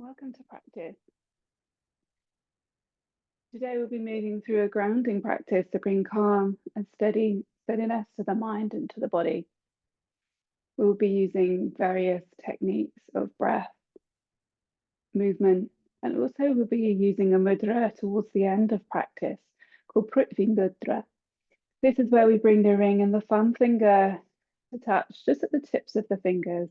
Welcome to practice. Today we'll be moving through a grounding practice to bring calm and steadiness to the mind and to the body. We'll be using various techniques of breath, movement, and also we'll be using a mudra towards the end of practice called Prithvi Mudra. This is where we bring the ring and the thumb finger to touch just at the tips of the fingers.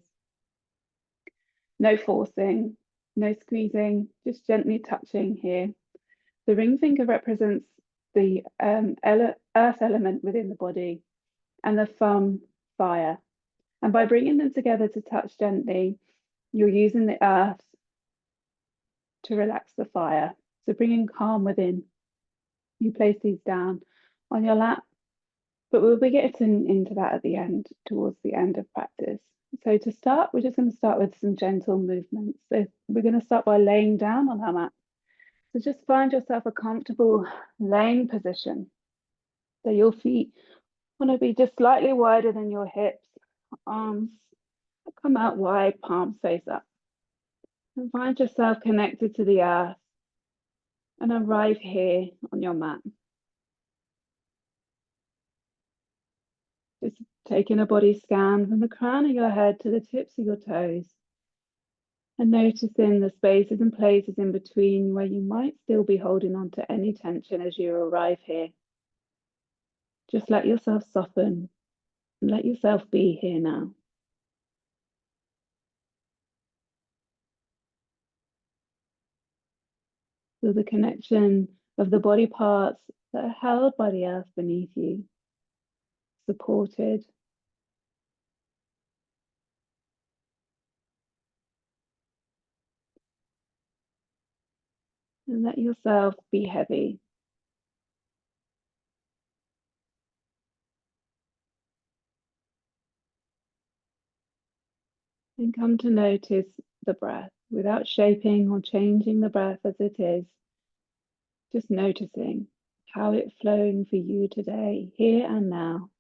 No forcing, no squeezing, just gently touching here. The ring finger represents the earth element within the body and the thumb, fire. And by bringing them together to touch gently, you're using the earth to relax the fire. So bringing calm within. You place these down on your lap, but we'll be getting into that at the end, towards the end of practice. So to start, we're just going to start with some gentle movements. So we're going to start by laying down on our mat. So just find yourself a comfortable laying position. So your feet want to be just slightly wider than your hips, arms come out wide, palms face up. And find yourself connected to the earth and arrive here on your mat. Just taking a body scan from the crown of your head to the tips of your toes. And noticing the spaces and places in between where you might still be holding on to any tension as you arrive here. Just let yourself soften and let yourself be here now. Feel the connection of the body parts that are held by the earth beneath you, supported. And let yourself be heavy. And come to notice the breath without shaping or changing the breath as it is. Just noticing how it's flowing for you today, here and now.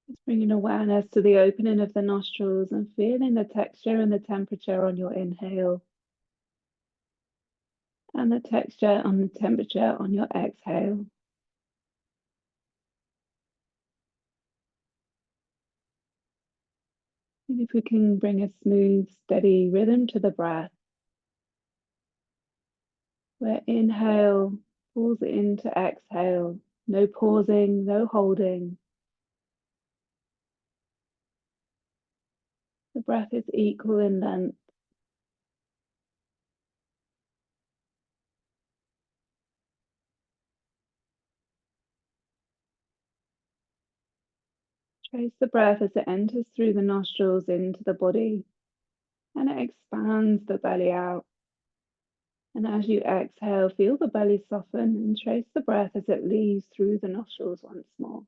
Just bringing awareness to the opening of the nostrils and feeling the texture and the temperature on your inhale. And the texture and the temperature on your exhale. And if we can bring a smooth, steady rhythm to the breath, where inhale pulls into exhale, no pausing, no holding. The breath is equal in length. Trace the breath as it enters through the nostrils into the body, and it expands the belly out. And as you exhale, feel the belly soften and trace the breath as it leaves through the nostrils once more.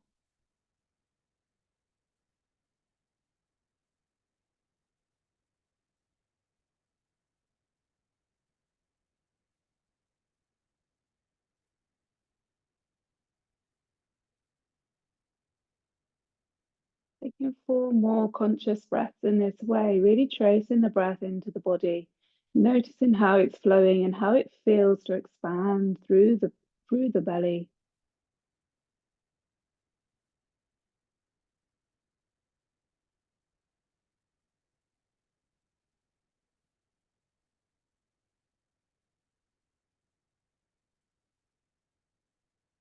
Taking 4 more conscious breaths in this way, really tracing the breath into the body, noticing how it's flowing and how it feels to expand through the belly.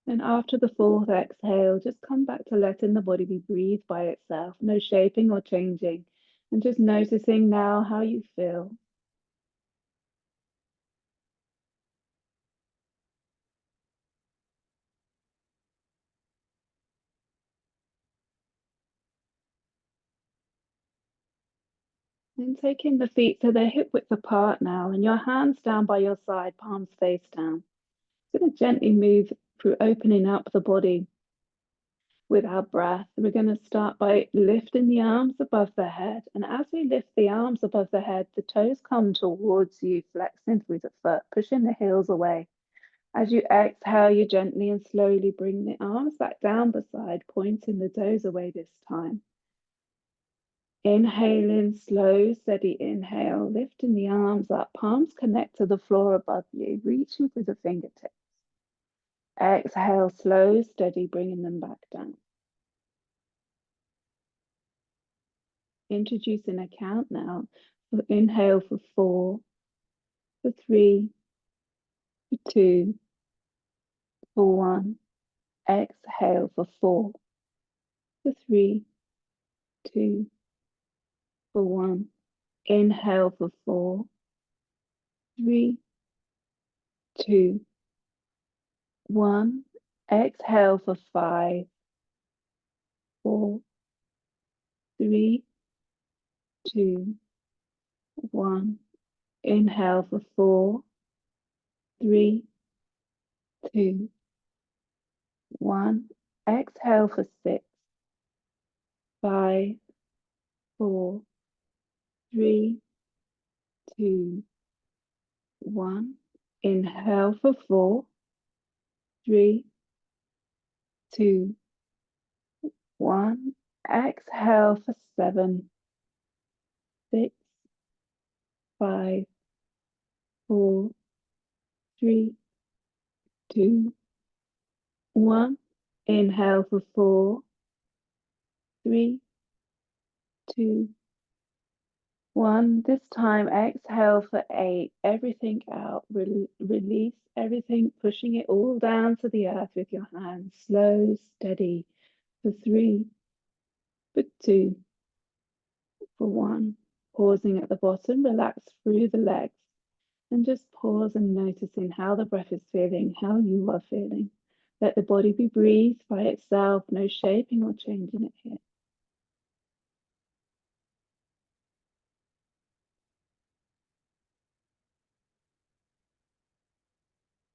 And after the 4th exhale, just come back to letting the body be breathed by itself, no shaping or changing, and just noticing now how you feel. Then taking the feet so they're hip width apart now, and your hands down by your side, palms face down. Just going to gently move through opening up the body with our breath. We're going to start by lifting the arms above the head. And as we lift the arms above the head, the toes come towards you, flexing through the foot, pushing the heels away. As you exhale, you gently and slowly bring the arms back down beside, pointing the toes away this time. Inhale in, slow, steady inhale, lifting the arms up, palms connect to the floor above you, reaching for the fingertips. Exhale, slow, steady, bringing them back down. Introducing a count now. Inhale for 4, for 3, for 2, for 1. Exhale for 4, for 3, 2, for 1. Inhale for 4, 3, 2, 1. Exhale for 5, 4, 3, 2, 1. Inhale for 4, 3, 2, 1. Exhale for 6, 5, 4, 3, 2, 1. Inhale for 4, 3, 2, 1. Exhale for 7, 6, 5, 4, 3, 2, 1. Inhale for 4, 3, 2, 1. This time, exhale for 8. Everything out. Release everything, pushing it all down to the earth with your hands. Slow, steady. For 3, for 2, for 1. Pausing at the bottom, relax through the legs. And just pause and noticing how the breath is feeling, how you are feeling. Let the body be breathed by itself, no shaping or changing it here.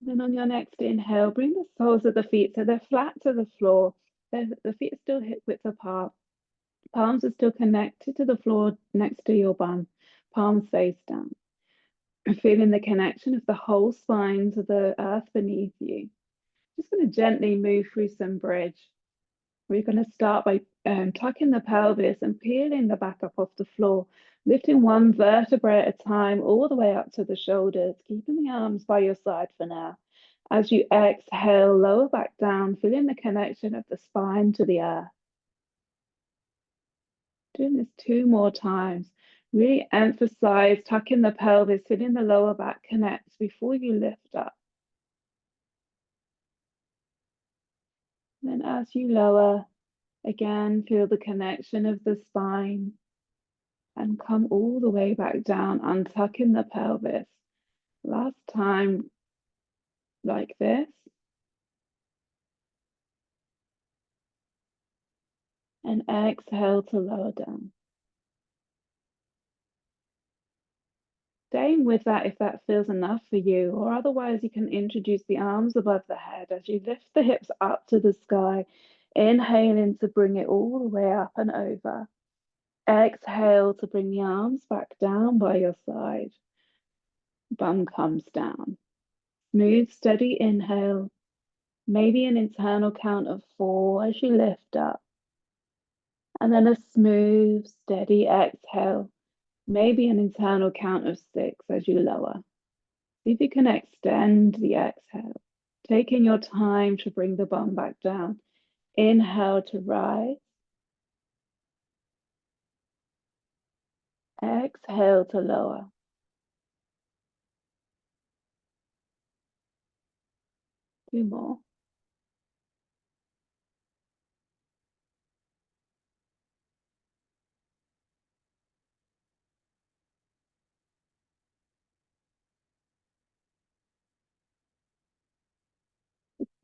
Then on your next inhale, bring the soles of the feet so they're flat to the floor. The feet are still hip width apart. Palms are still connected to the floor next to your bum. Palms face down. Feeling the connection of the whole spine to the earth beneath you. Just going to gently move through some bridge. We're going to start by tucking the pelvis and peeling the back up off the floor, lifting one vertebrae at a time all the way up to the shoulders, keeping the arms by your side for now. As you exhale, lower back down, feeling the connection of the spine to the earth. Doing this 2 more times. Really emphasize tucking the pelvis, feeling the lower back connect before you lift up. Then as you lower, again, feel the connection of the spine and come all the way back down, untucking the pelvis. Last time, like this. And exhale to lower down. Staying with that if that feels enough for you, or otherwise you can introduce the arms above the head as you lift the hips up to the sky, inhaling to bring it all the way up and over. Exhale to bring the arms back down by your side. Bum comes down. Smooth, steady inhale, maybe an internal count of 4 as you lift up. And then a smooth, steady exhale, maybe an internal count of 6 as you lower. See if you can extend the exhale, taking your time to bring the bum back down. Inhale to rise. Exhale to lower. Two more.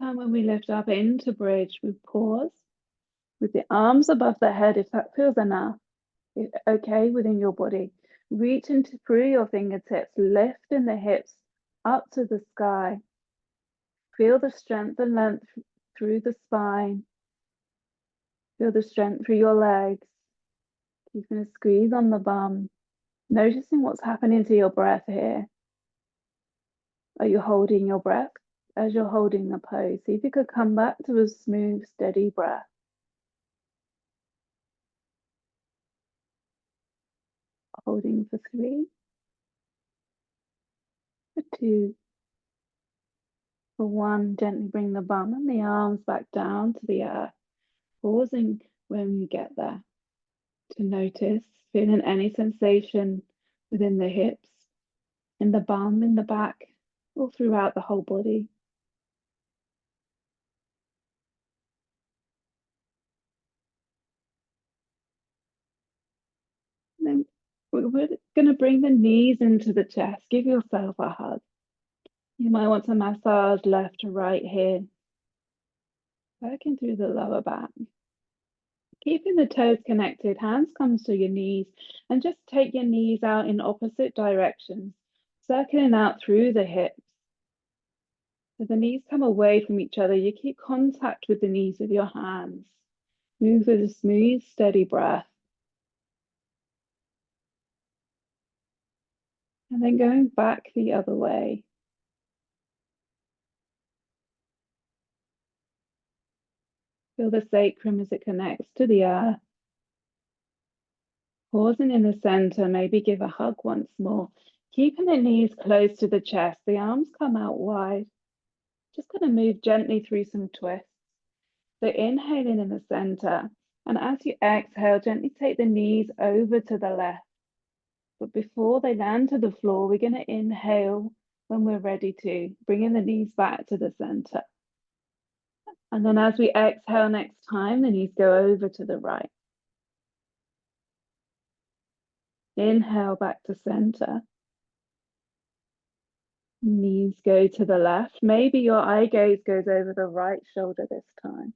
And when we lift up into bridge, we pause with the arms above the head if that feels enough. Okay within your body. Reach into through your fingertips, lifting the hips up to the sky. Feel the strength and length through the spine. Feel the strength through your legs. Keeping a squeeze on the bum. Noticing what's happening to your breath here. Are you holding your breath as you're holding the pose, see if you could come back to a smooth, steady breath. Holding for 3, for 2, for 1. Gently bring the bum and the arms back down to the earth, pausing when you get there to notice, feeling any sensation within the hips, in the bum, in the back, or throughout the whole body. Then we're going to bring the knees into the chest. Give yourself a hug. You might want to massage left to right here, working through the lower back. Keeping the toes connected, hands comes to your knees, and just take your knees out in opposite directions, circling out through the hips. As the knees come away from each other, you keep contact with the knees with your hands. Move with a smooth, steady breath. And then going back the other way. Feel the sacrum as it connects to the earth. Pausing in the center, maybe give a hug once more. Keeping the knees close to the chest, the arms come out wide. Just going to move gently through some twists. So inhaling in the center, and as you exhale, gently take the knees over to the left. But before they land to the floor, we're going to inhale when we're ready to, bringing the knees back to the center. And then as we exhale next time, the knees go over to the right. Inhale back to center. Knees go to the left. Maybe your eye gaze goes over the right shoulder this time.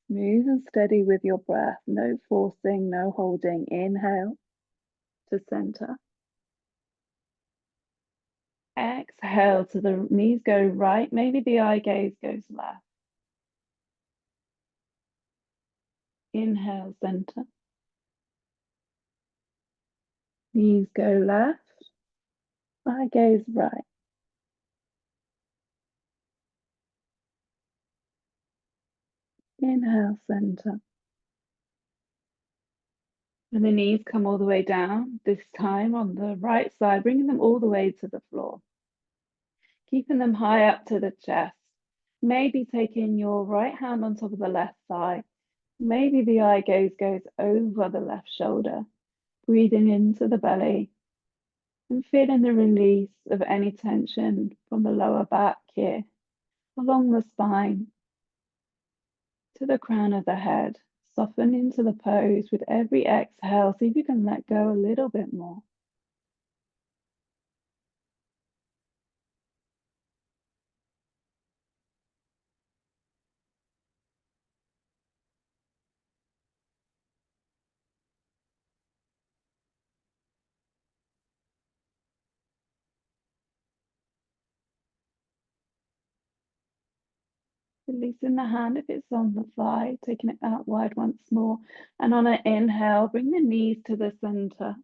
Smooth and steady with your breath. No forcing, no holding. Inhale to center. Exhale to the knees go right. Maybe the eye gaze goes left. Inhale, center. Knees go left. Eye gaze right. Inhale, center. And the knees come all the way down, this time on the right side, bringing them all the way to the floor. Keeping them high up to the chest. Maybe taking your right hand on top of the left thigh. Maybe the eye gaze goes over the left shoulder. Breathing into the belly and feeling the release of any tension from the lower back here, along the spine, to the crown of the head. Soften into the pose with every exhale. See if you can let go a little bit more. Releasing the hand if it's on the thigh, taking it out wide once more. And on an inhale, bring the knees to the center.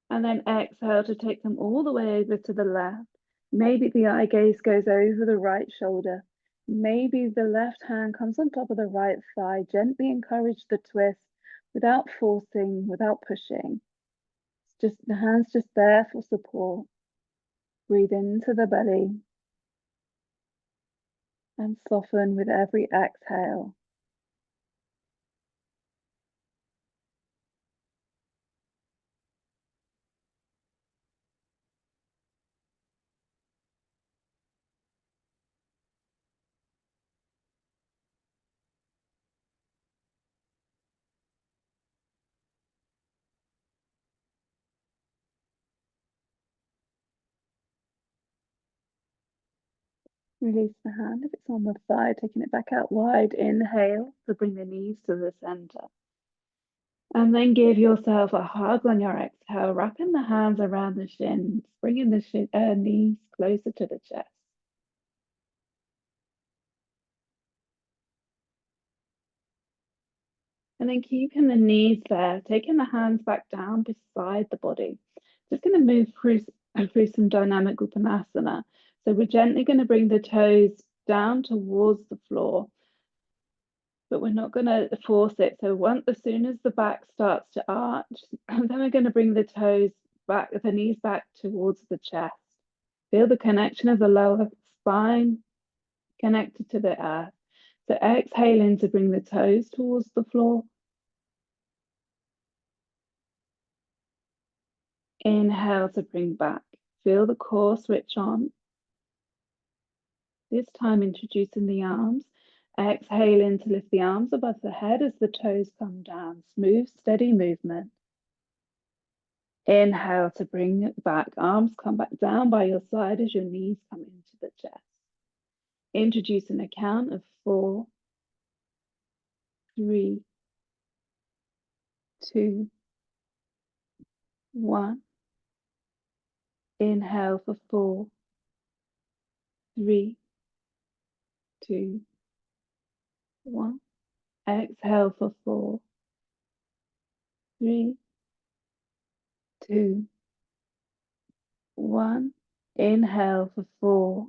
And then exhale to take them all the way over to the left. Maybe the eye gaze goes over the right shoulder. Maybe the left hand comes on top of the right thigh. Gently encourage the twist without forcing, without pushing. It's just the hands just there for support. Breathe into the belly and soften with every exhale. Release the hand if it's on the thigh, taking it back out wide. Inhale to bring the knees to the center. And then give yourself a hug on your exhale, wrapping the hands around the shins, bringing the knees closer to the chest. And then keeping the knees there, taking the hands back down beside the body. Just going to move through some dynamic Uttanasana. So we're gently going to bring the toes down towards the floor, but we're not going to force it. So as soon as the back starts to arch, then we're going to bring the toes back, the knees back towards the chest. Feel the connection of the lower spine connected to the earth. So exhale in to bring the toes towards the floor. Inhale to bring back. Feel the core switch on. This time introducing the arms. Exhale in to lift the arms above the head as the toes come down. Smooth, steady movement. Inhale to bring it back. Arms come back down by your side as your knees come into the chest. Introducing a count of 4, 3, 2, 1. Inhale for 4, 3, 2, 1. Exhale for 4, 3, 2, 1. Inhale for 4,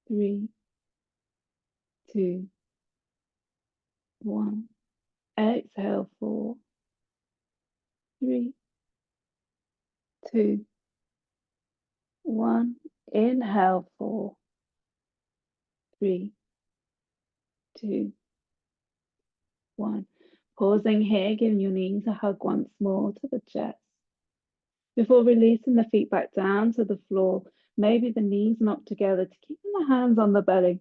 3, 2, 1. Exhale 4, 3, 2, 1. Inhale 4, 3, 2, 1. Pausing here, giving your knees a hug once more to the chest. Before releasing the feet back down to the floor, maybe the knees knocked together to keeping the hands on the belly.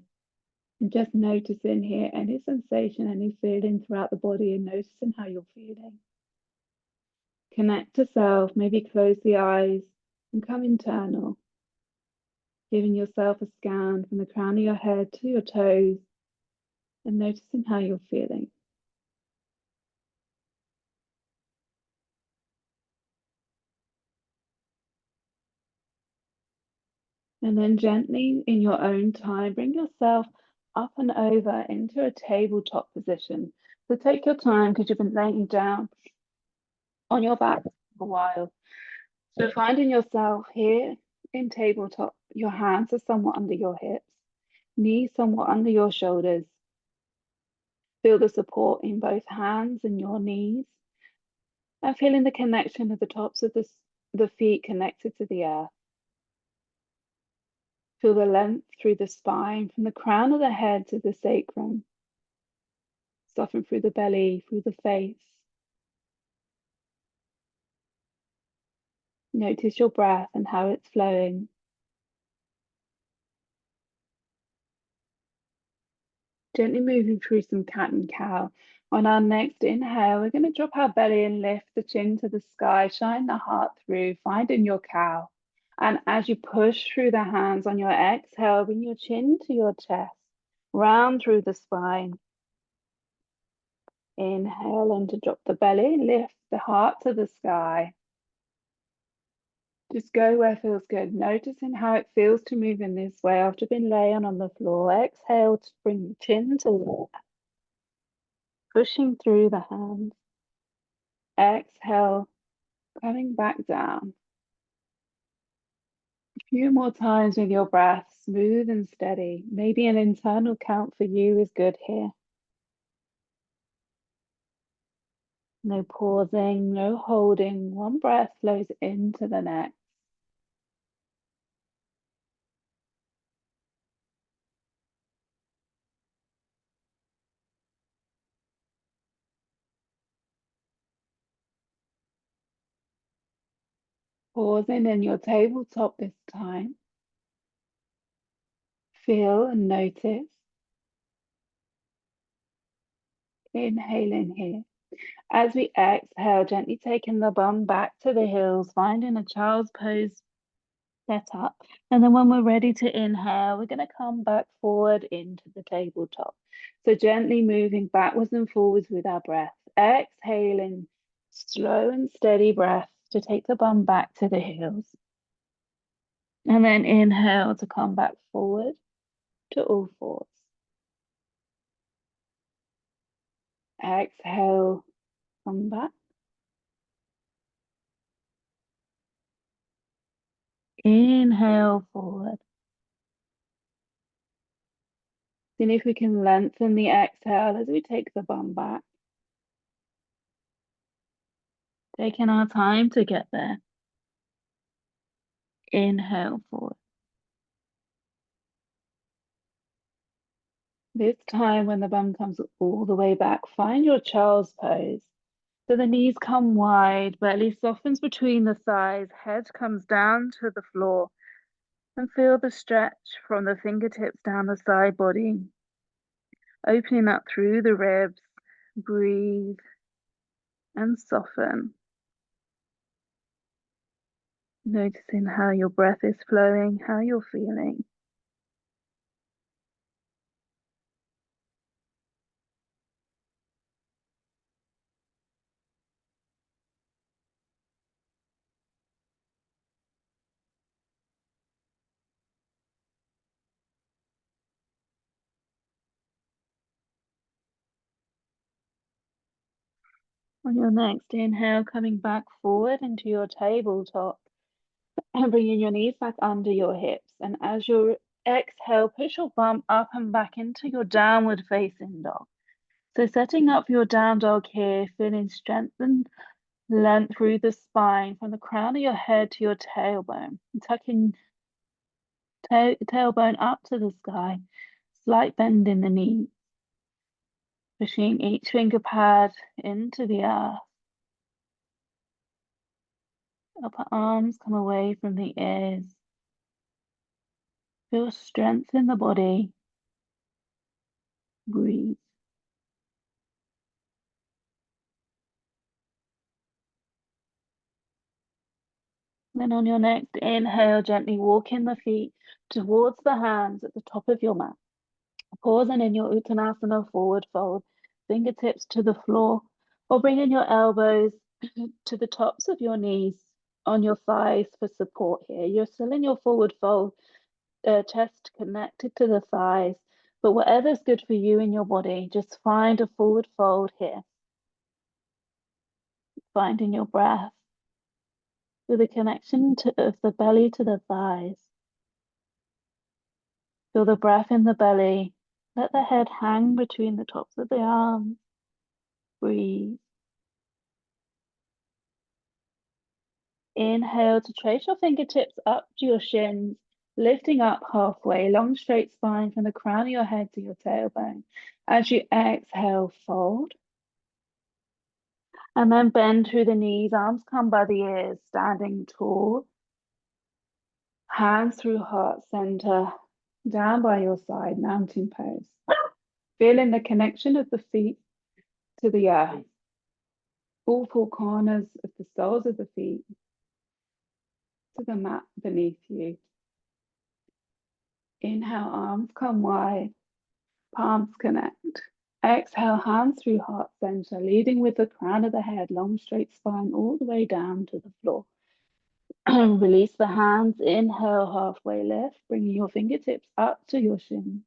And just noticing here any sensation, any feeling throughout the body and noticing how you're feeling. Connect to self, maybe close the eyes and come internal. Giving yourself a scan from the crown of your head to your toes and noticing how you're feeling. And then gently, in your own time, bring yourself up and over into a tabletop position. So take your time because you've been laying down on your back for a while. So finding yourself here in tabletop, your hands are somewhat under your hips, knees somewhat under your shoulders. Feel the support in both hands and your knees, and feeling the connection of the tops of the feet connected to the earth. Feel the length through the spine, from the crown of the head to the sacrum. Soften through the belly, through the face. Notice your breath and how it's flowing. Gently moving through some cat and cow. On our next inhale, we're going to drop our belly and lift the chin to the sky, shine the heart through, finding your cow. And as you push through the hands on your exhale, bring your chin to your chest, round through the spine. Inhale and to drop the belly, lift the heart to the sky. Just go where feels good, noticing how it feels to move in this way after being laying on the floor. Exhale to bring the chin to the left, pushing through the hands. Exhale, coming back down. A few more times with your breath, smooth and steady. Maybe an internal count for you is good here. No pausing, no holding. One breath flows into the next. Pausing in your tabletop this time. Feel and notice. Inhaling here. As we exhale, gently taking the bum back to the heels, finding a child's pose set up. And then when we're ready to inhale, we're going to come back forward into the tabletop. So gently moving backwards and forwards with our breath. Exhaling, slow and steady breath to take the bum back to the heels. And then inhale to come back forward to all fours. Exhale, come back. Inhale forward. Then if we can lengthen the exhale as we take the bum back. Taking our time to get there. Inhale forward. This time when the bum comes all the way back, find your child's pose. So the knees come wide, belly softens between the thighs, head comes down to the floor. And feel the stretch from the fingertips down the side body, opening up through the ribs. Breathe and soften. Noticing how your breath is flowing, how you're feeling. On your next inhale, coming back forward into your tabletop and bringing your knees back under your hips. And as you exhale, push your bum up and back into your downward facing dog. So setting up your down dog here, feeling strengthened length through the spine from the crown of your head to your tailbone. Tucking tailbone up to the sky, slight bend in the knee. Pushing each finger pad into the earth. Upper arms come away from the ears. Feel strength in the body. Breathe. Then on your next inhale, gently walking the feet towards the hands at the top of your mat. Pausing in your Uttanasana forward fold, fingertips to the floor, or bringing your elbows to the tops of your knees on your thighs for support here. You're still in your forward fold, chest connected to the thighs, but whatever's good for you in your body, just find a forward fold here. Finding your breath with the connection of the belly to the thighs. Feel the breath in the belly. Let the head hang between the tops of the arms. Breathe. Inhale to trace your fingertips up to your shins, lifting up halfway, long straight spine from the crown of your head to your tailbone. As you exhale, fold. And then bend through the knees, arms come by the ears, standing tall. Hands through heart center, down by your side, mountain pose. Feeling the connection of the feet to the earth. All four corners of the soles of the feet to the mat beneath you. Inhale, arms come wide, palms connect. Exhale, hands through heart center, leading with the crown of the head, long straight spine all the way down to the floor. Release the hands, inhale, halfway lift, bringing your fingertips up to your shins.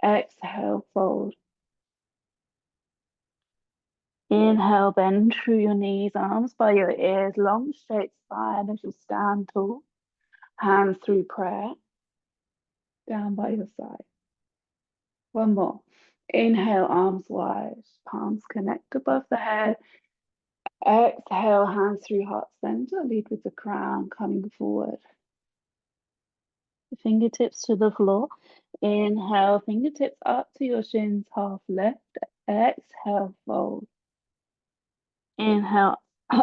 Exhale, fold. Inhale, bend through your knees, arms by your ears, long straight spine as you stand tall. Hands through prayer, down by your side. One more. Inhale, arms wide, palms connect above the head. Exhale, hands through heart center, lead with the crown coming forward. Fingertips to the floor. Inhale, fingertips up to your shins, half lift. Exhale, fold. Inhale,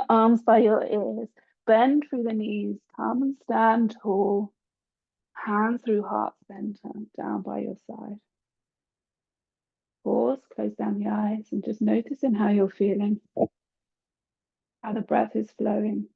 arms by your ears. Bend through the knees, come and stand tall. Hands through heart center, down by your side. Pause, close down the eyes, and just noticing how you're feeling, how the breath is flowing.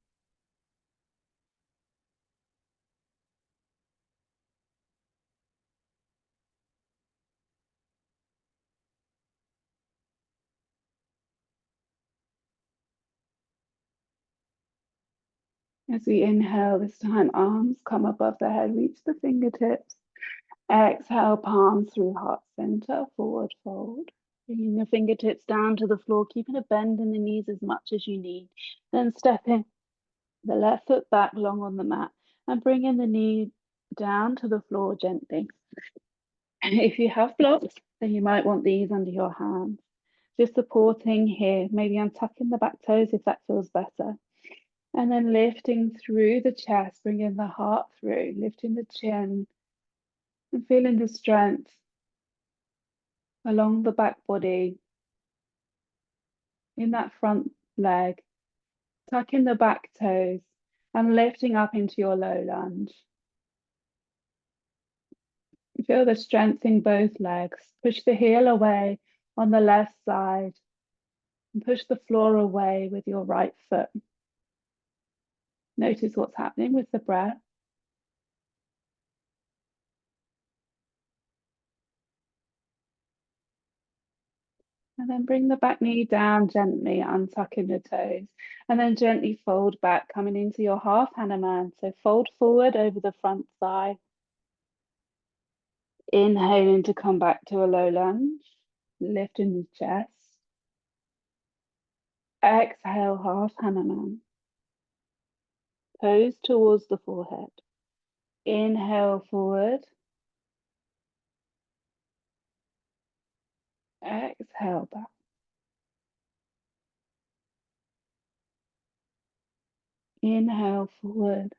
As we inhale this time, arms come above the head, reach the fingertips. Exhale, palms through heart center, forward fold. Bringing the fingertips down to the floor, keeping a bend in the knees as much as you need. Then stepping the left foot back long on the mat and bringing the knee down to the floor gently. If you have blocks, then you might want these under your hands. Just supporting here, maybe untucking the back toes if that feels better. And then lifting through the chest, bringing the heart through, lifting the chin, and feeling the strength along the back body, in that front leg, tucking the back toes, and lifting up into your low lunge. Feel the strength in both legs. Push the heel away on the left side and push the floor away with your right foot. Notice what's happening with the breath. And then bring the back knee down gently, untucking the toes. And then gently fold back, coming into your half Hanuman. So fold forward over the front thigh. Inhaling to come back to a low lunge. Lifting the chest. Exhale, half Hanuman. Toes towards the forehead. Inhale forward. Exhale back. Inhale forward.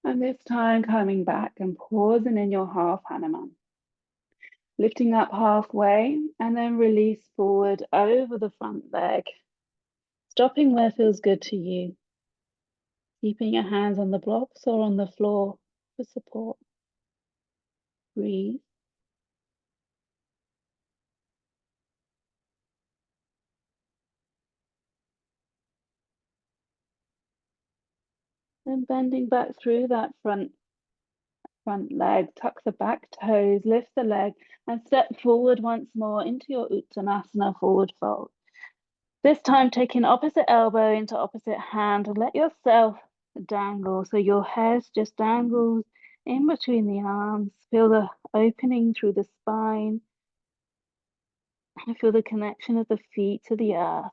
And this time coming back and pausing in your half Hanuman. Lifting up halfway and then release forward over the front leg. Stopping where feels good to you. Keeping your hands on the blocks or on the floor for support. Breathe. Then bending back through that front leg, tuck the back toes, lift the leg, and step forward once more into your Uttanasana forward fold. This time taking opposite elbow into opposite hand and let yourself dangle. So your head just dangles in between the arms. Feel the opening through the spine. And feel the connection of the feet to the earth.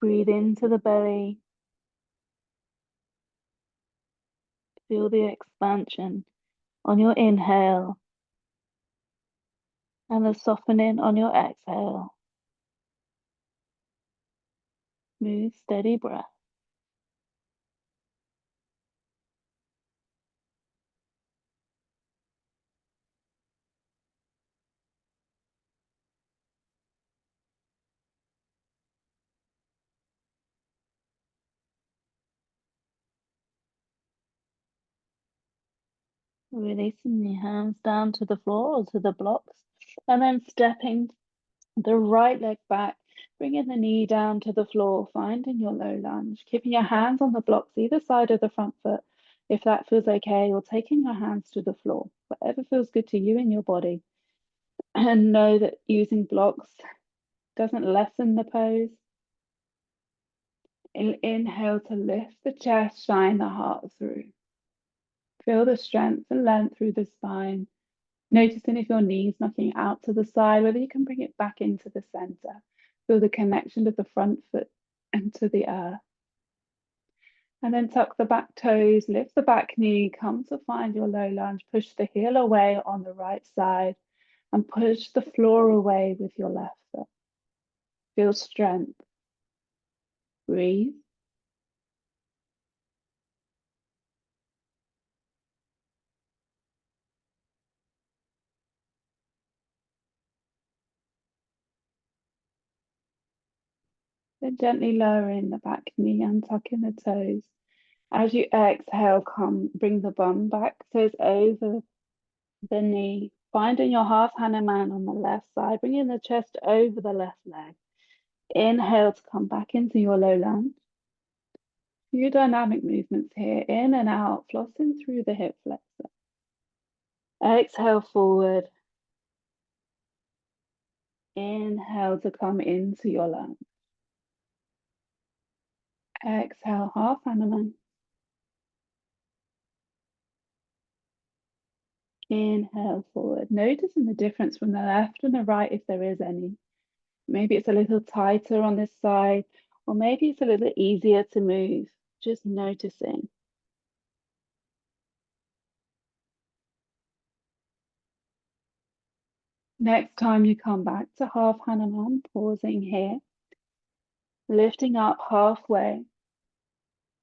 Breathe into the belly. Feel the expansion on your inhale and the softening on your exhale. Smooth, steady breath. Releasing the hands down to the floor or to the blocks, and then stepping the right leg back, bringing the knee down to the floor, finding your low lunge, keeping your hands on the blocks either side of the front foot, if that feels okay, or taking your hands to the floor, whatever feels good to you in your body. And know that using blocks doesn't lessen the pose. Inhale to lift the chest, shine the heart through. Feel the strength and length through the spine. Noticing if your knee's knocking out to the side, whether you can bring it back into the center. Feel the connection of the front foot and to the earth. And then tuck the back toes, lift the back knee, come to find your low lunge, push the heel away on the right side and push the floor away with your left foot. Feel strength. Breathe. Then gently lowering the back knee and tucking the toes. As you exhale, bring the bum back, toes over the knee. Finding your half Hanuman on the left side, bringing the chest over the left leg. Inhale to come back into your low lunge. Few dynamic movements here, in and out, flossing through the hip flexor. Exhale forward. Inhale to come into your lunge. Exhale, half Hanuman. Inhale forward. Noticing the difference from the left and the right if there is any. Maybe it's a little tighter on this side, or maybe it's a little easier to move. Just noticing. Next time you come back to half Hanuman, pausing here, lifting up halfway,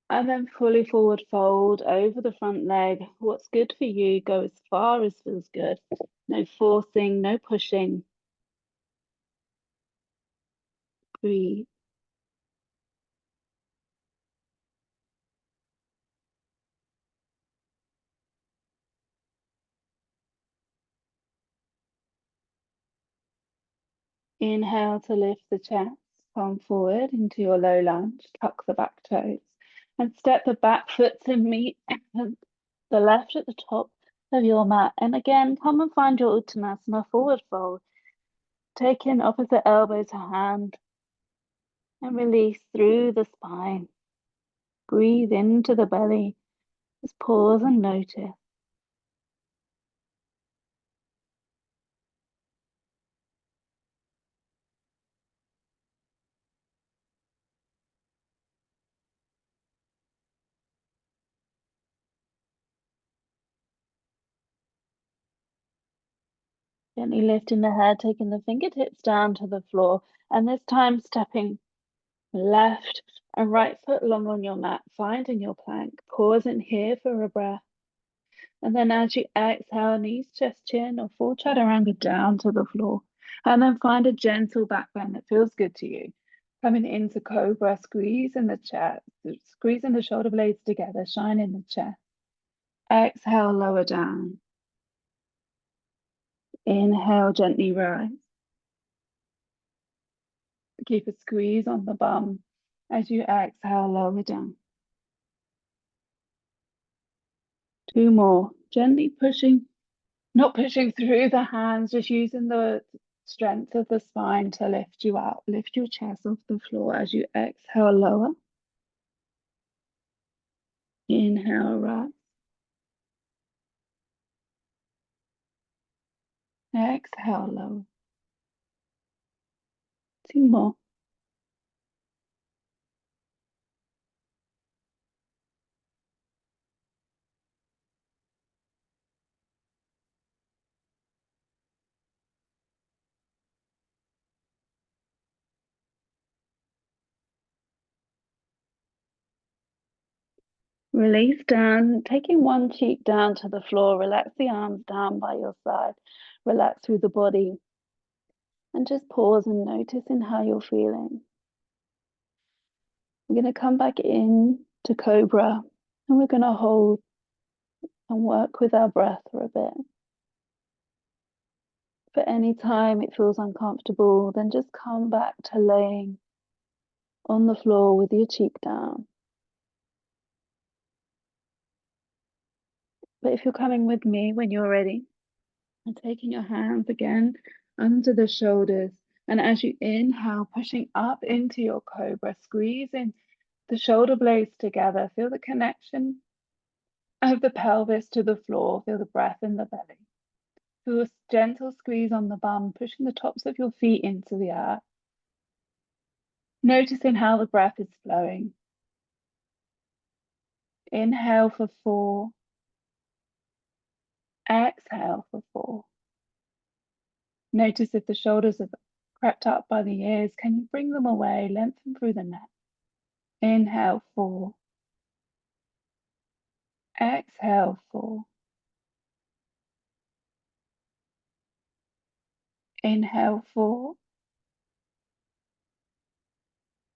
and then fully forward fold over the front leg. What's good for you, go as far as feels good. No forcing, no pushing. Breathe. Inhale to lift the chest, palm forward into your low lunge, tuck the back toes, and step the back foot to meet the left at the top of your mat. And again, come and find your Uttanasana forward fold. Take in opposite elbow to hand and release through the spine. Breathe into the belly. Just pause and notice. Gently lifting the head, taking the fingertips down to the floor, and this time stepping left and right foot long on your mat, finding your plank. Pause in here for a breath. And then as you exhale, knees, chest, chin, or full chaturanga down to the floor. And then find a gentle back bend that feels good to you. Coming into cobra, squeeze in the chest, squeezing the shoulder blades together, shine in the chest. Exhale, lower down. Inhale, gently rise. Keep a squeeze on the bum as you exhale, lower down. 2 more. Gently pushing, not pushing through the hands, just using the strength of the spine to lift you up. Lift your chest off the floor as you exhale, lower. Inhale, rise. Exhale, lower. 2 more. Release down, taking one cheek down to the floor. Relax the arms down by your side. Relax through the body. And just pause and notice in how you're feeling. We're going to come back in to cobra and we're going to hold and work with our breath for a bit. For any time it feels uncomfortable, then just come back to laying on the floor with your cheek down. But if you're coming with me when you're ready, and taking your hands again under the shoulders, and as you inhale, pushing up into your cobra, squeezing the shoulder blades together, feel the connection of the pelvis to the floor, feel the breath in the belly. Feel a gentle squeeze on the bum, pushing the tops of your feet into the earth. Noticing how the breath is flowing. Inhale for 4. Exhale for 4. Notice if the shoulders have crept up by the ears, can you bring them away, lengthen through the neck. Inhale 4. Exhale 4. Inhale 4.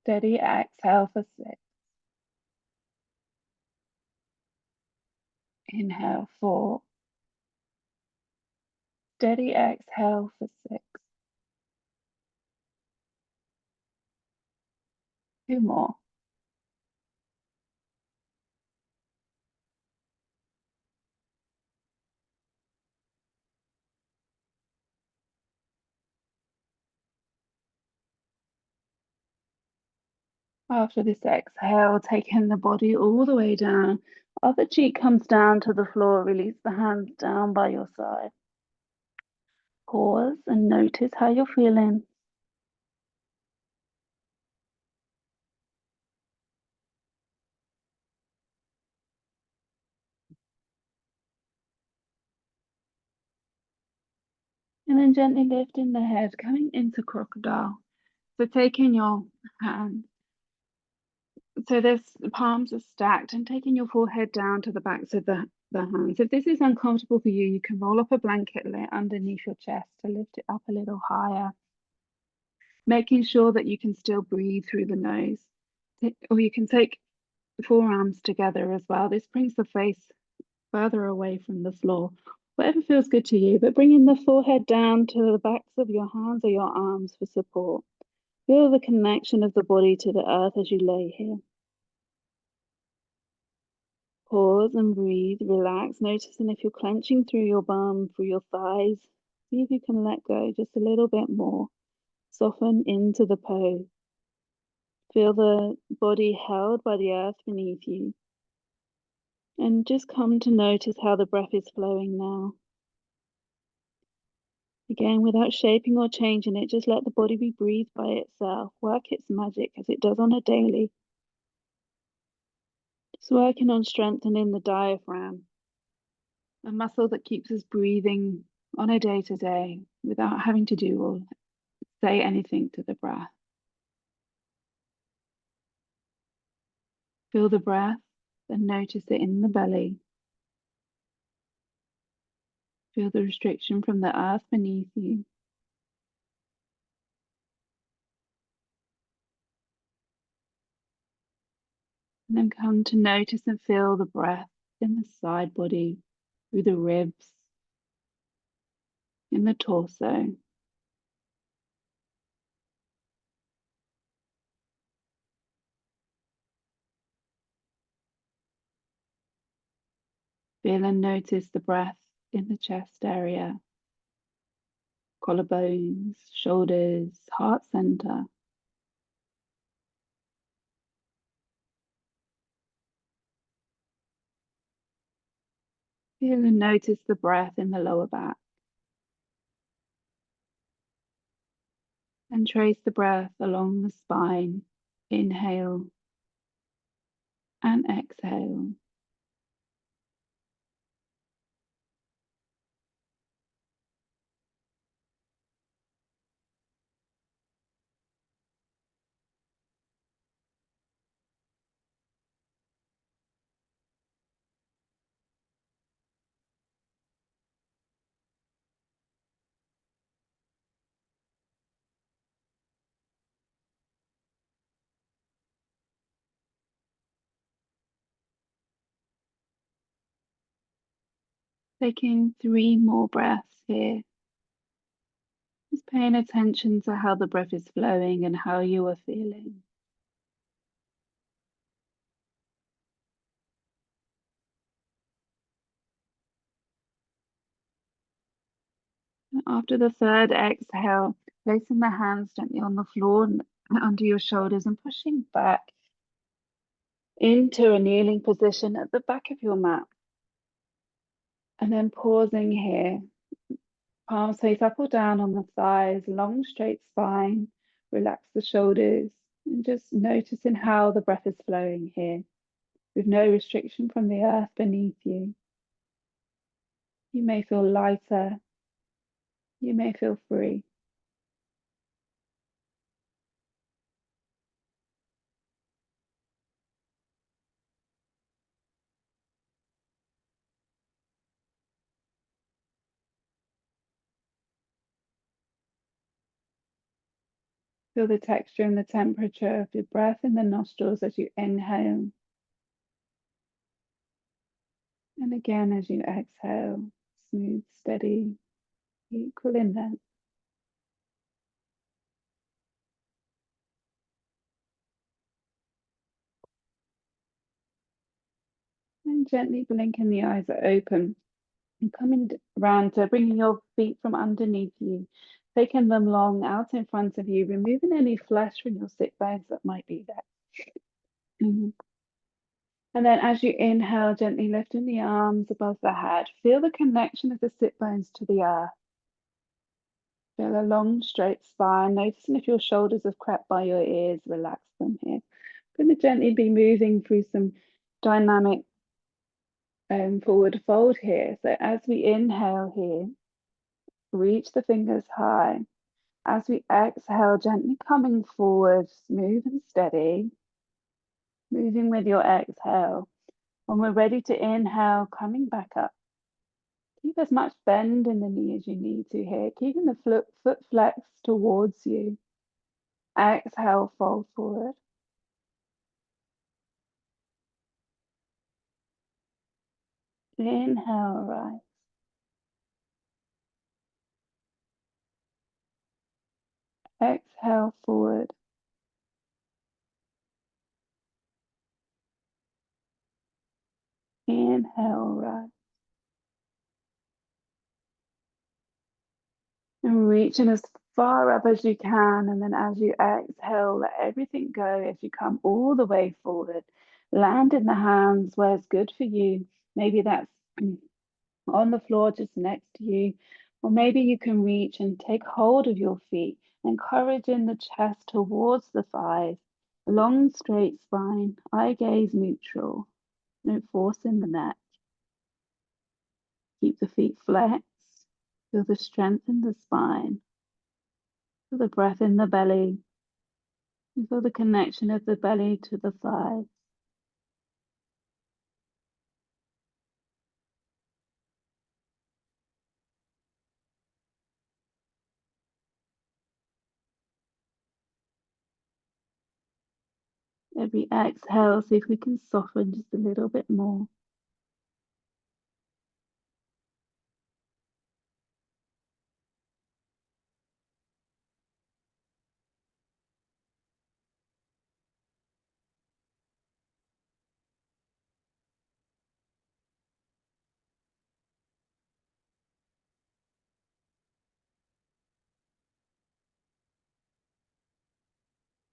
Steady exhale for 6. Inhale 4. Steady exhale for 6. 2 more. After this exhale, taking the body all the way down. Other cheek comes down to the floor. Release the hands down by your side. Pause and notice how you're feeling. And then gently lifting the head, coming into crocodile. So taking your hand, so the palms are stacked, and taking your forehead down to the backs of the hands. If this is uncomfortable for you, you can roll up a blanket underneath your chest to lift it up a little higher, making sure that you can still breathe through the nose. Or you can take the forearms together as well. This brings the face further away from the floor. Whatever feels good to you, but bringing the forehead down to the backs of your hands or your arms for support. Feel the connection of the body to the earth as you lay here. Pause and breathe, relax, noticing if you're clenching through your bum, through your thighs. See if you can let go just a little bit more. Soften into the pose. Feel the body held by the earth beneath you. And just come to notice how the breath is flowing now. Again, without shaping or changing it, just let the body be breathed by itself. Work its magic as it does on a daily. Just working on strengthening the diaphragm, a muscle that keeps us breathing on a day-to-day without having to do or say anything to the breath. Feel the breath and notice it in the belly. Feel the restriction from the earth beneath you. And then come to notice and feel the breath in the side body, through the ribs, in the torso. Feel and notice the breath in the chest area, collarbones, shoulders, heart center. Feel and notice the breath in the lower back. And trace the breath along the spine. Inhale and exhale. Taking 3 more breaths here. Just paying attention to how the breath is flowing and how you are feeling. After the third exhale, placing the hands gently on the floor and under your shoulders and pushing back into a kneeling position at the back of your mat. And then pausing here, palms face up or down on the thighs, long straight spine, relax the shoulders, and just noticing how the breath is flowing here, with no restriction from the earth beneath you. You may feel lighter, you may feel free. Feel the texture and the temperature of your breath in the nostrils as you inhale. And again as you exhale, smooth, steady, equal in length. And gently blinking the eyes are open. And coming around to bringing your feet from underneath you, taking them long out in front of you, removing any flesh from your sit bones that might be there. And then as you inhale, gently lifting the arms above the head, feel the connection of the sit bones to the earth. Feel a long, straight spine. Noticing if your shoulders have crept by your ears, relax them here. I'm going to gently be moving through some dynamic forward fold here. So as we inhale here, Reach the fingers high. As we exhale, gently coming forward, smooth and steady, moving with your exhale. When we're ready to inhale, coming back up. Keep as much bend in the knee as you need to here, keeping the foot flexed towards you. Exhale, fold forward. Inhale, rise. Exhale, forward. Inhale, rise. And reaching as far up as you can. And then as you exhale, let everything go as you come all the way forward. Land in the hands where it's good for you. Maybe that's on the floor just next to you. Or maybe you can reach and take hold of your feet, encouraging the chest towards the thighs. Long, straight spine, eye gaze neutral. No force in the neck. Keep the feet flexed. Feel the strength in the spine. Feel the breath in the belly. You feel the connection of the belly to the thighs. Every exhale, see if we can soften just a little bit more.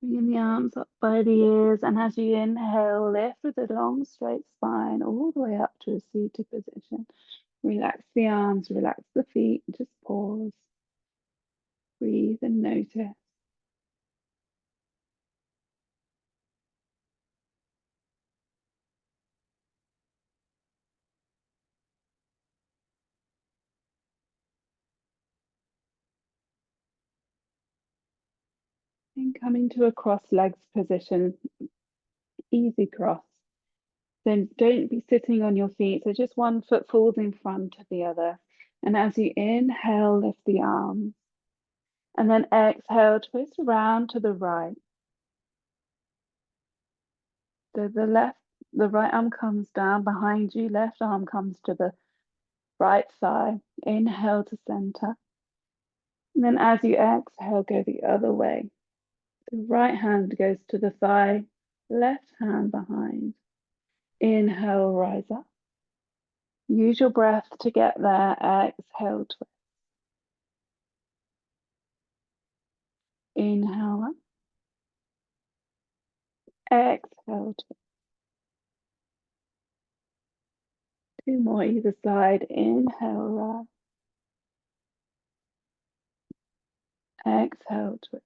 Bringing the arms up by the ears, and as you inhale, lift with a long, straight spine all the way up to a seated position. Relax the arms, relax the feet, just pause, breathe and notice. And coming to a cross legs position, easy cross. Then don't be sitting on your feet, so just one foot falls in front of the other. And as you inhale, lift the arms. And then exhale, twist around to the right. So the right arm comes down behind you, left arm comes to the right thigh. Inhale to center. And then as you exhale, go the other way. The right hand goes to the thigh, left hand behind. Inhale, rise up. Use your breath to get there. Exhale, twist. Inhale up. Exhale, twist. Two more either side. Inhale, rise. Exhale, twist.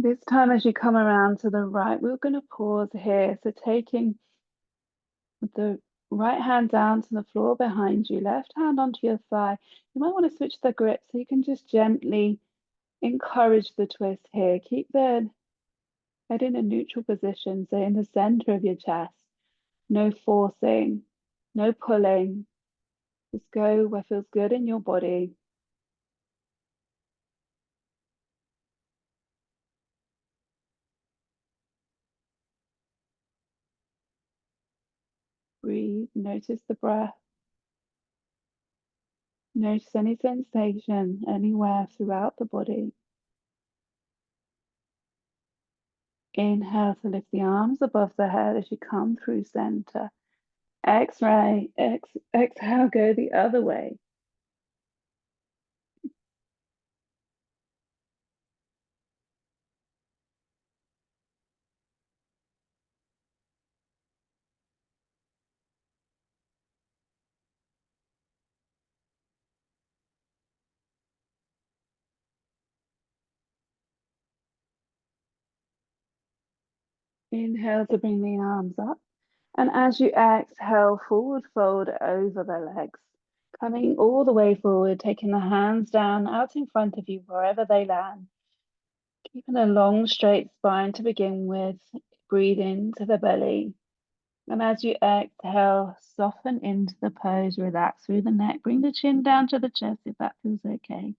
This time as you come around to the right, we're going to pause here. So taking the right hand down to the floor behind you, left hand onto your thigh. You might want to switch the grip so you can just gently encourage the twist here. Keep the head in a neutral position, so in the center of your chest. No forcing, no pulling. Just go where feels good in your body. Breathe, notice the breath. Notice any sensation anywhere throughout the body. Inhale to lift the arms above the head as you come through center. Exhale, go the other way. Inhale to bring the arms up. And as you exhale, forward fold over the legs, coming all the way forward, taking the hands down out in front of you, wherever they land. Keeping a long, straight spine to begin with. Breathe into the belly. And as you exhale, soften into the pose, relax through the neck. Bring the chin down to the chest if that feels okay.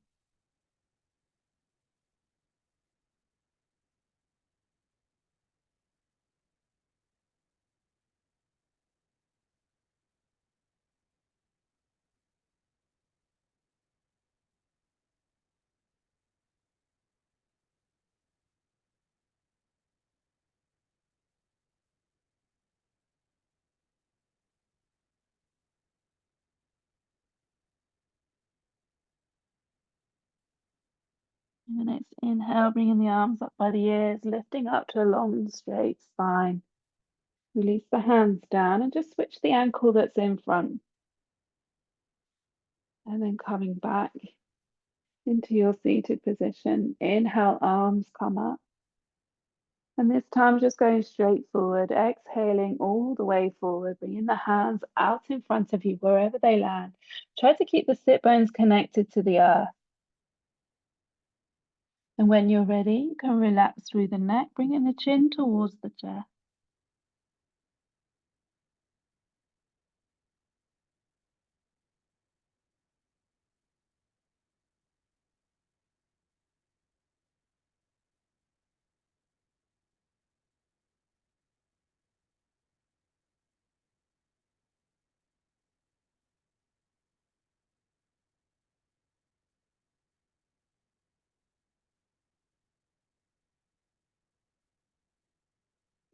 And next inhale, bringing the arms up by the ears, lifting up to a long, straight spine. Release the hands down and just switch the ankle that's in front. And then coming back into your seated position. Inhale, arms come up. And this time just going straight forward, exhaling all the way forward, bringing the hands out in front of you wherever they land. Try to keep the sit bones connected to the earth. And when you're ready, you can relax through the neck, bringing the chin towards the chest.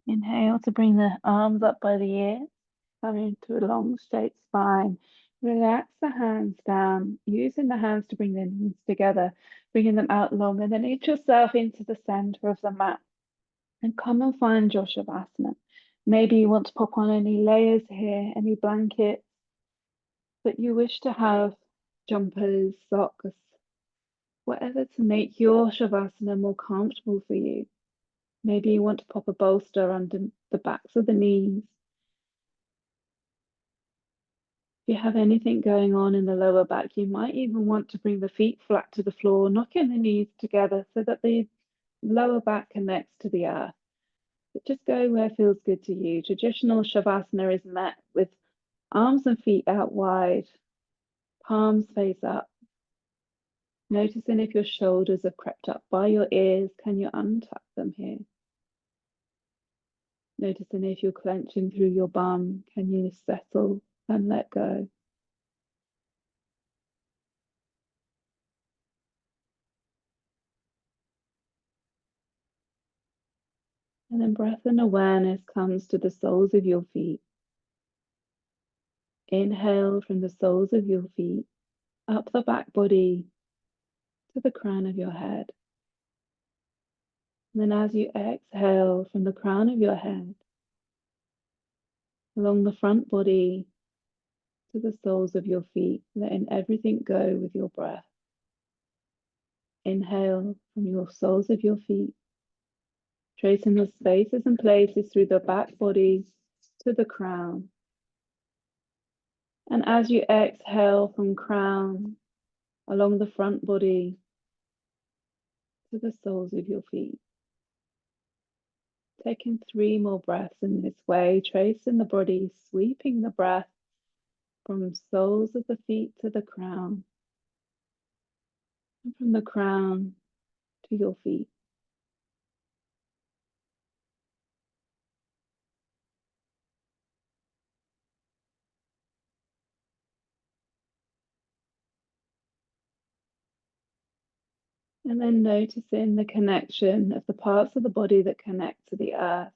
Inhale to bring the arms up by the ears, coming to a long straight spine. Relax the hands down, using the hands to bring the knees together, bringing them out long, and then ease yourself into the center of the mat. And come and find your Shavasana. Maybe you want to pop on any layers here, any blankets that you wish to have, jumpers, socks, whatever to make your Shavasana more comfortable for you. Maybe you want to pop a bolster under the backs of the knees. If you have anything going on in the lower back, you might even want to bring the feet flat to the floor, knocking the knees together so that the lower back connects to the earth. But just go where feels good to you. Traditional Shavasana is met with arms and feet out wide, palms face up. Noticing if your shoulders have crept up by your ears, can you untuck them here? Noticing if you're clenching through your bum, can you settle and let go? And then breath and awareness comes to the soles of your feet. Inhale from the soles of your feet, up the back body to the crown of your head. And then as you exhale from the crown of your head, along the front body to the soles of your feet, letting everything go with your breath. Inhale from your soles of your feet, tracing the spaces and places through the back body to the crown. And as you exhale from crown, along the front body to the soles of your feet. Taking 3 more breaths in this way, tracing the body, sweeping the breath from soles of the feet to the crown, and from the crown to your feet. And then noticing the connection of the parts of the body that connect to the earth.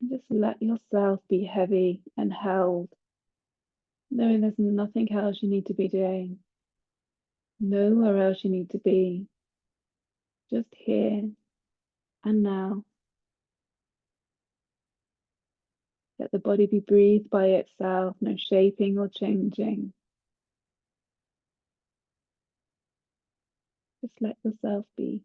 And just let yourself be heavy and held, knowing there's nothing else you need to be doing, nowhere else you need to be, just here and now. Let the body be breathed by itself, no shaping or changing. Just let yourself be.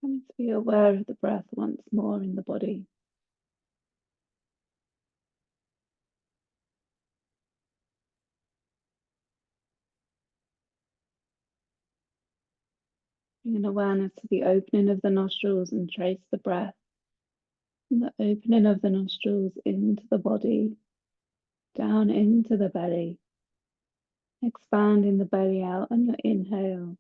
Coming to be aware of the breath once more in the body. Bring an awareness to the opening of the nostrils and trace the breath from the opening of the nostrils into the body, down into the belly, expanding the belly out on your inhale.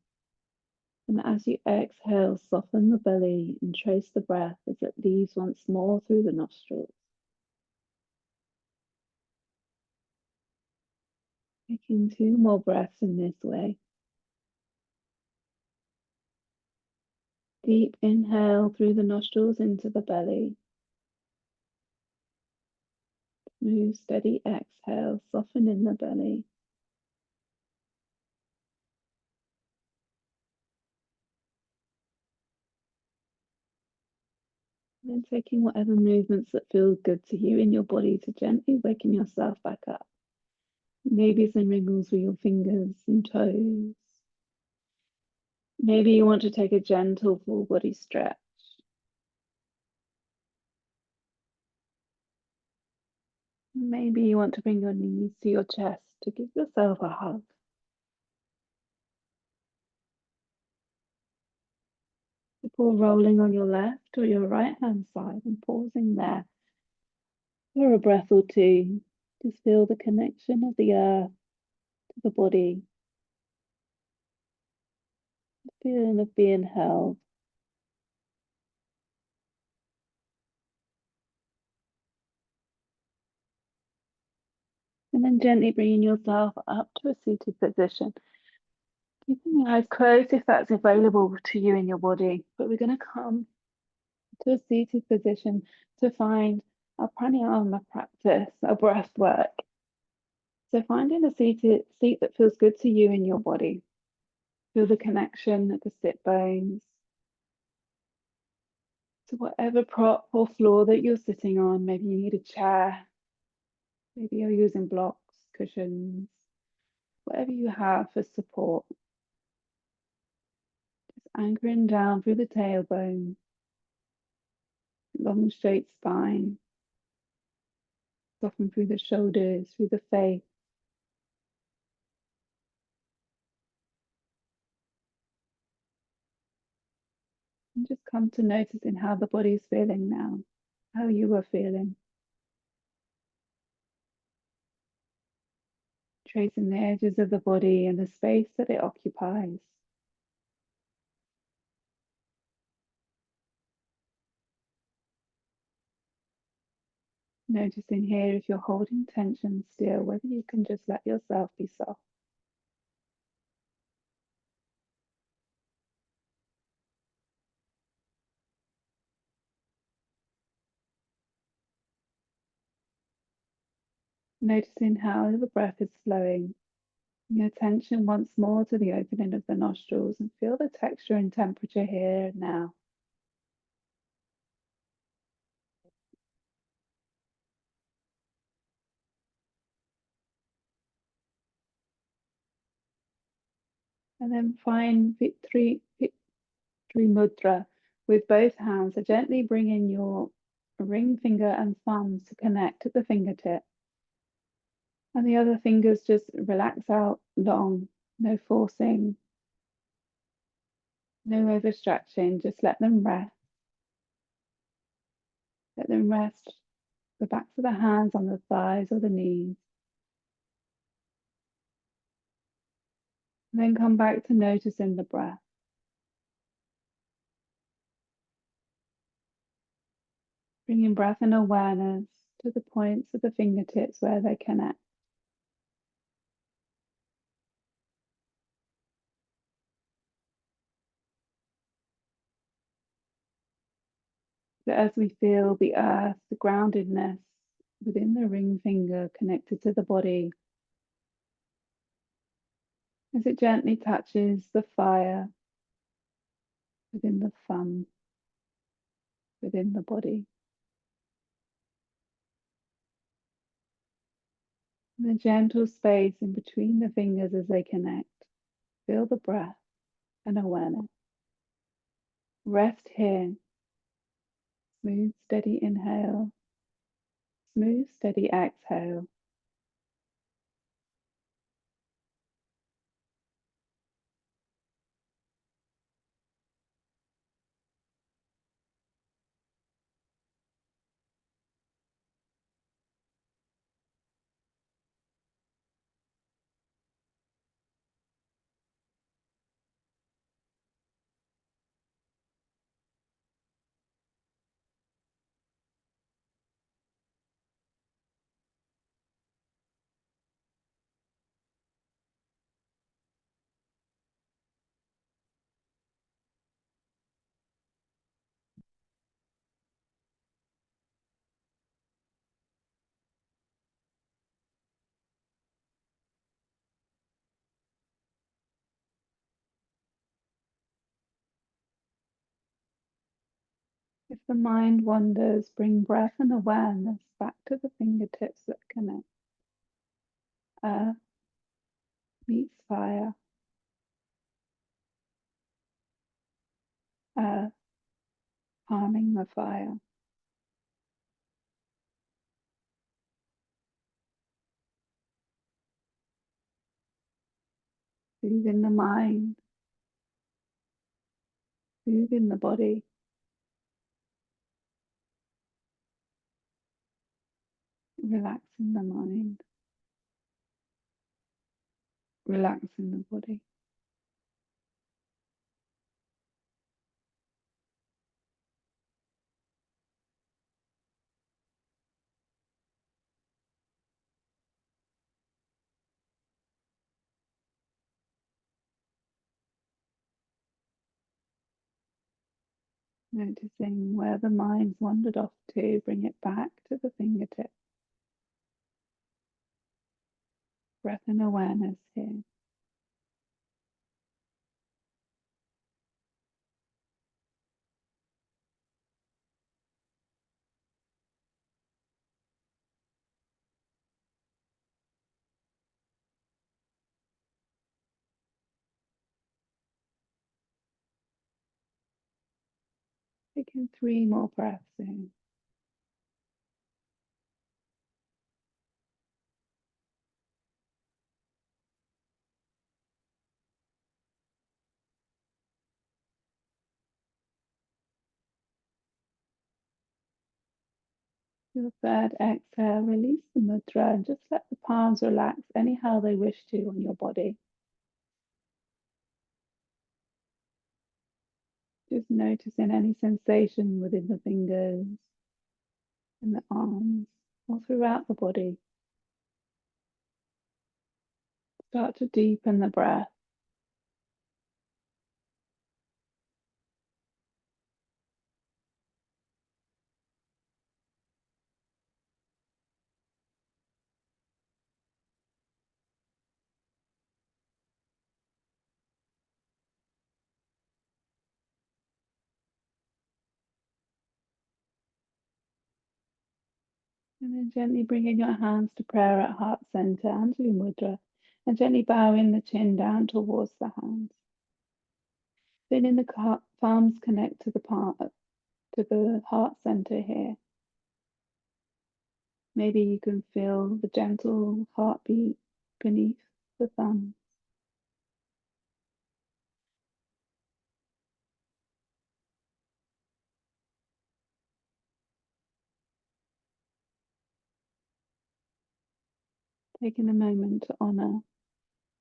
And as you exhale, soften the belly and trace the breath as it leaves once more through the nostrils. Taking 2 more breaths in this way. Deep inhale through the nostrils into the belly. Smooth, steady exhale, soften in the belly. And then taking whatever movements that feel good to you in your body to gently waken yourself back up. Maybe some wriggles with your fingers and toes. Maybe you want to take a gentle full body stretch. Maybe you want to bring your knees to your chest to give yourself a hug. Before rolling on your left or your right hand side and pausing there for a breath or two. Just feel the connection of the earth to the body, the feeling of being held. And then gently bringing yourself up to a seated position. Keeping your eyes closed if that's available to you in your body. But we're going to come to a seated position to find a pranayama practice, a breath work. So finding a seat that feels good to you in your body. Feel the connection at the sit bones to whatever prop or floor that you're sitting on. Maybe you need a chair. Maybe you're using blocks, cushions, whatever you have for support. Just anchoring down through the tailbone, long straight spine, soften through the shoulders, through the face. And just come to noticing how the body's feeling now, how you are feeling. Tracing the edges of the body and the space that it occupies. Noticing here if you're holding tension still, whether you can just let yourself be soft. Noticing how the breath is flowing. Your attention once more to the opening of the nostrils and feel the texture and temperature here and now. And then find Prithvi Mudra with both hands. So gently bring in your ring finger and thumbs to connect at the fingertip. And the other fingers just relax out long, no forcing, no overstretching, just let them rest. Let them rest the backs of the hands on the thighs or the knees. And then come back to noticing the breath. Bringing breath and awareness to the points of the fingertips where they connect. So as we feel the earth, the groundedness within the ring finger connected to the body, as it gently touches the fire within the thumb, within the body. And the gentle space in between the fingers as they connect. Feel the breath and awareness. Rest here. Smooth, steady inhale. Smooth, steady exhale. If the mind wanders, bring breath and awareness back to the fingertips that connect. Earth meets fire. Earth harming the fire. Soothing the mind. Soothing the body. Relaxing the mind. Relaxing the body. Noticing where the mind's wandered off to, bring it back to the fingertips. Breath and awareness here. Taking 3 more breaths in. Your third exhale, release the mudra and just let the palms relax anyhow they wish to on your body. Just noticing any sensation within the fingers, in the arms, or throughout the body. Start to deepen the breath. And then gently bringing your hands to prayer at heart center, Prithvi Mudra, and gently bowing the chin down towards the hands. Feeling the palms connect to the heart center here. Maybe you can feel the gentle heartbeat beneath the thumbs. Taking a moment to honor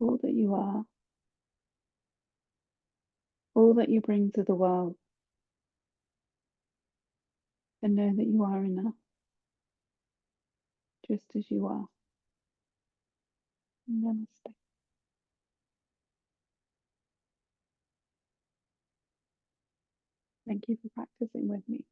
all that you are, all that you bring to the world, and know that you are enough, just as you are. Namaste. Thank you for practicing with me.